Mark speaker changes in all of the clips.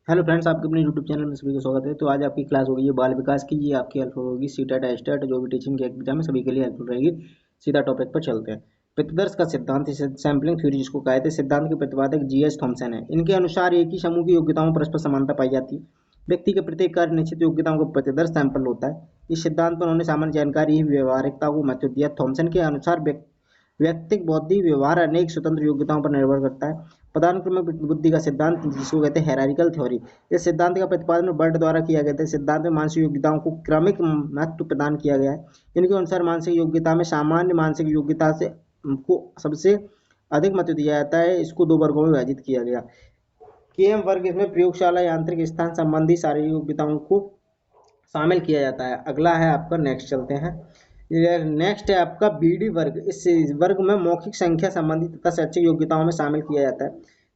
Speaker 1: Hello friends, आपके अपने YouTube channel में सभी का स्वागत है। तो आज आपकी क्लास होगी ये बाल विकास की। ये आपकी हेल्पफुल होगी सीटेट एस्टेट जो भी टीचिंग के एग्जाम है सभी के लिए हेल्पफुल रहेगी। सीधा टॉपिक पर चलते हैं। प्रतिदर्श का सिद्धांत, सैम्पलिंग थ्योरी जिसको कहते हैं, सिद्धांत के प्रतिपादक जीएस थॉमसन है। इनके अनुसार एक ही समूह की योग्यताओं में परस्पर समानता पाई जाती है। व्यक्ति के प्रत्येक कार्य निश्चित योग्यताओं का प्रतिदर्श सैंपल होता है। इस सिद्धांत पर उन्होंने सामान्य जानकारी ही व्यवहारिकता को महत्व दिया। थॉमसन के अनुसार व्यक्तिक बौद्धिक व्यवहार अनेक स्वतंत्र योग्यताओं पर निर्भर करता है। पदानुक्रमिक बुद्धि का सिद्धांत जिसको कहते हैं हायरार्किकल थ्योरी, इस सिद्धांत का प्रतिपादन बर्ट द्वारा किया गया था। सिद्धांत में मानसिक योग्यताओं को क्रमिक महत्व प्रदान किया गया है। इनके अनुसार मानसिक योग्यता में सामान्य मानसिक योग्यता से को सबसे अधिक महत्व दिया जाता है। इसको दो वर्गों में विभाजित किया गया। केएम वर्ग, इसमें प्रयोगशाला यांत्रिक स्थान संबंधी शारीरिक योग्यताओं को शामिल किया जाता है। अगला है आपका, नेक्स्ट चलते हैं। नेक्स्ट है आपका बीडी वर्ग। इस वर्ग में मौखिक संख्या संबंधी तथा शैक्षिक योग्यताओं में शामिल किया जाता है।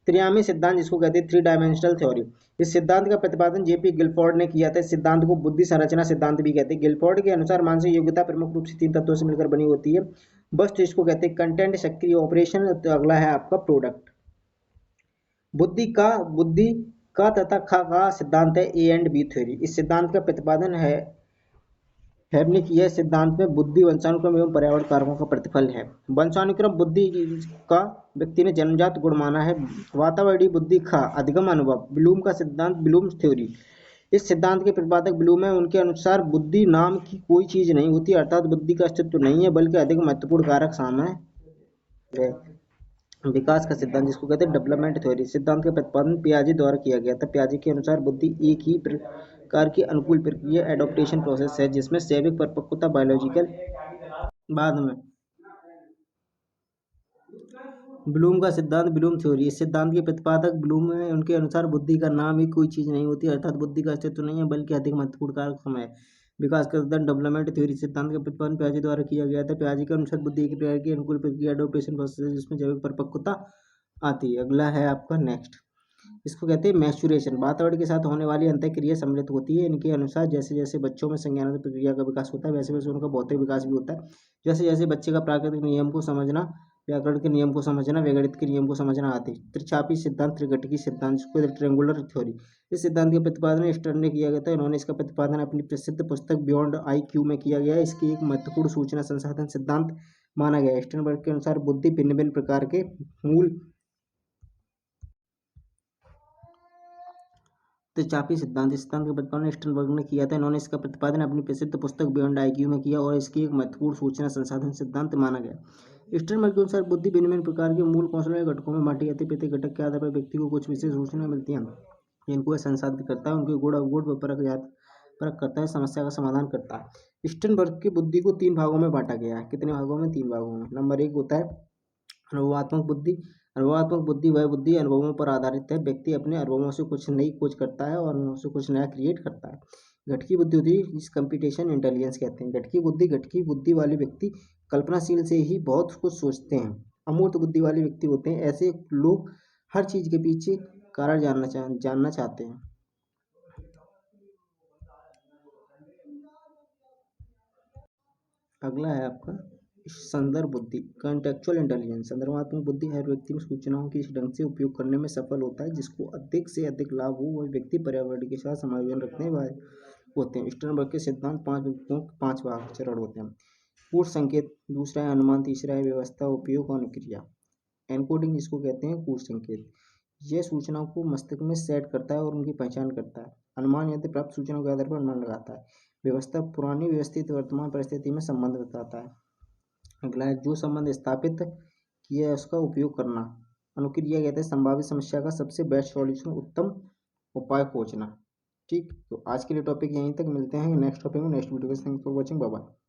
Speaker 1: त्रियामी सिद्धांत जिसको कहते हैं थ्री डायमेंशनल थ्योरी, इस सिद्धांत का प्रतिपादन जेपी गिलफोर्ड ने किया था। इस सिद्धांत को बुद्धि संरचना सिद्धांत भी कहते हैं। गिलफोर्ड के अनुसार मानसिक योग्यता प्रमुख रूप से तीन तत्वों से मिलकर बनी होती है। बस इसको कहते हैं कंटेंट, सक्रिय, ऑपरेशन। तो अगला है आपका प्रोडक्ट। बुद्धि का तथा का सिद्धांत है ए एंड बी थ्योरी। इस सिद्धांत का प्रतिपादन है हैब यह सिद्धांत में बुद्धि वंशानुक्रम एवं पर्यावरण कारकों का प्रतिफल है। वंशानुक्रम बुद्धि का व्यक्ति ने जन्मजात गुण माना है। वातावरणीय बुद्धि का अधिगम अनुभव, ब्लूम का सिद्धांत, ब्लूम थ्योरी। इस सिद्धांत के प्रतिपादक ब्लूम है। उनके अनुसार बुद्धि नाम की कोई चीज नहीं होती, अर्थात बुद्धि का अस्तित्व नहीं है बल्कि अधिक महत्वपूर्ण कारक शामिल है। विकास का सिद्धांत जिसको कहते हैं डेवलपमेंट थ्योरी, सिद्धांत का प्रतिपादन पियाजे द्वारा किया गया था। पियाजे के अनुसार बुद्धि एक ही प्रकार की अनुकूल प्रक्रिया एडॉप्टेशन प्रोसेस है जिसमें जैविक परिपक्वता बायोलॉजिकल बाद में। ब्लूम का सिद्धांत, ब्लूम थ्योरी, इस सिद्धांत के प्रतिपादक ब्लूम है। उनके अनुसार बुद्धि का नाम ही कोई चीज नहीं होती, अर्थात बुद्धि का अस्तित्व नहीं है बल्कि अधिक महत्वपूर्ण कारक समय है। विकास का सिद्धांत डेवलपमेंट थ्योरी, सिद्धांत का प्रतिपादन पियाजे द्वारा किया गया था। पियाजे के अनुसार बुद्धि एक प्रकार की अनुकूल प्रक्रिया एडॉप्टेशन प्रोसेस है जिसमें जैविक परिपक्वता आती है। अगला है आपका नेक्स्ट, इसको कहते हैं मैच्योरेशन। वातावरण के साथ होने वाली अंतःक्रिया सम्मिलित होती है। इनके अनुसार जैसे जैसे बच्चों में संज्ञानात्मक प्रक्रिया का विकास होता है वैसे वैसे उनका भौतिक विकास भी होता है। जैसे जैसे बच्चे का प्राकृतिक नियम को समझना, व्याकरण के नियम को समझना, व्यवहारिक के नियम को समझना आते हैं। त्रिचापी सिद्धांत, त्रिघटिकी सिद्धांत, जिसको ट्रेंगुलर थ्योरी, इस सिद्धांत का प्रतिपादन स्टर्न ने किया गया था। इन्होंने इसका प्रतिपादन अपनी प्रसिद्ध पुस्तक बियॉन्ड IQ में किया गया है। इसकी एक महत्वपूर्ण सूचना संसाधन सिद्धांत माना गया है। स्टर्नबर्ग के अनुसार बुद्धि भिन्न भिन्न प्रकार के मूल त्रिचापी सिद्धांत, इस सिद्धांत का प्रतिपादन स्टर्नबर्ग ने किया था। इन्होंने इसका प्रतिपादन अपनी प्रसिद्ध पुस्तक बियॉन्ड IQ में किया और इसकी एक महत्वपूर्ण सूचना संसाधन सिद्धांत माना गया। स्टर्नबर्ग के अनुसार बुद्धि भिन्न भिन्न प्रकार के मूल कौशलों या घटकों में बांटी जाती है। प्रत्येक घटक के आधार पर व्यक्ति को कुछ विशेष सूचना मिलती हैं जिनको वह संसाधित करता है, उनके गुण अवगुण पर परख करता है, समस्या का समाधान करता है। स्टर्नबर्ग की बुद्धि को तीन भागों में बांटा गया है। कितने भागों में? तीन भागों में। नंबर एक होता है अनुभवात्मक बुद्धि। अनुभवात्मक बुद्धि वह बुद्धि अनुभवों पर आधारित है। व्यक्ति अपने अनुभवों से कुछ नई खोज करता है और अनुभवों से कुछ नया क्रिएट करता है। घटकी बुद्धि होती है, जिस कंप्यूटेशन इंटेलिजेंस कहते हैं। घटकी बुद्धि वाले व्यक्ति कल्पनाशील से ही बहुत कुछ सोचते हैं। अमूर्त बुद्धि वाले व्यक्ति होते हैं, ऐसे लोग हर चीज के पीछे कारण जानना चाहते हैं। अगला है आपका संदर्भ बुद्धि, कॉन्टेक्चुअल इंटेलिजेंस। संदर्भात्मक बुद्धि हर व्यक्ति में सूचनाओं के इस ढंग से उपयोग करने में सफल होता है जिसको अधिक से अधिक लाभ हो। वह व्यक्ति पर्यावरण के साथ समायोजन रखने वाले होते हैं। स्टर्नबर्ग के सिद्धांत पांच व्यक्तियों के पांच भाग चरण होते हैं। पूर्व संकेत, दूसरा है अनुमान, तीसरा है व्यवस्था, उपयोग और अनुक्रिया। एनकोडिंग जिसको कहते हैं कूट संकेत, यह सूचनाओं को मस्तिष्क में सेट करता है और उनकी पहचान करता है। अनुमान यदि प्राप्त सूचनाओं के आधार पर अनुमान लगाता है। व्यवस्था पुरानी व्यवस्थित वर्तमान परिस्थिति में संबंध बताता है। अगला है जो संबंध स्थापित किया है उसका उपयोग करना। अनुक्रिया कहते हैं संभावित समस्या का सबसे बेस्ट सॉल्यूशन, उत्तम उपाय खोजना। ठीक, तो आज के लिए टॉपिक यहीं तक। मिलते हैं नेक्स्ट टॉपिक में, नेक्स्ट वीडियो में। Thanks for watching, bye bye.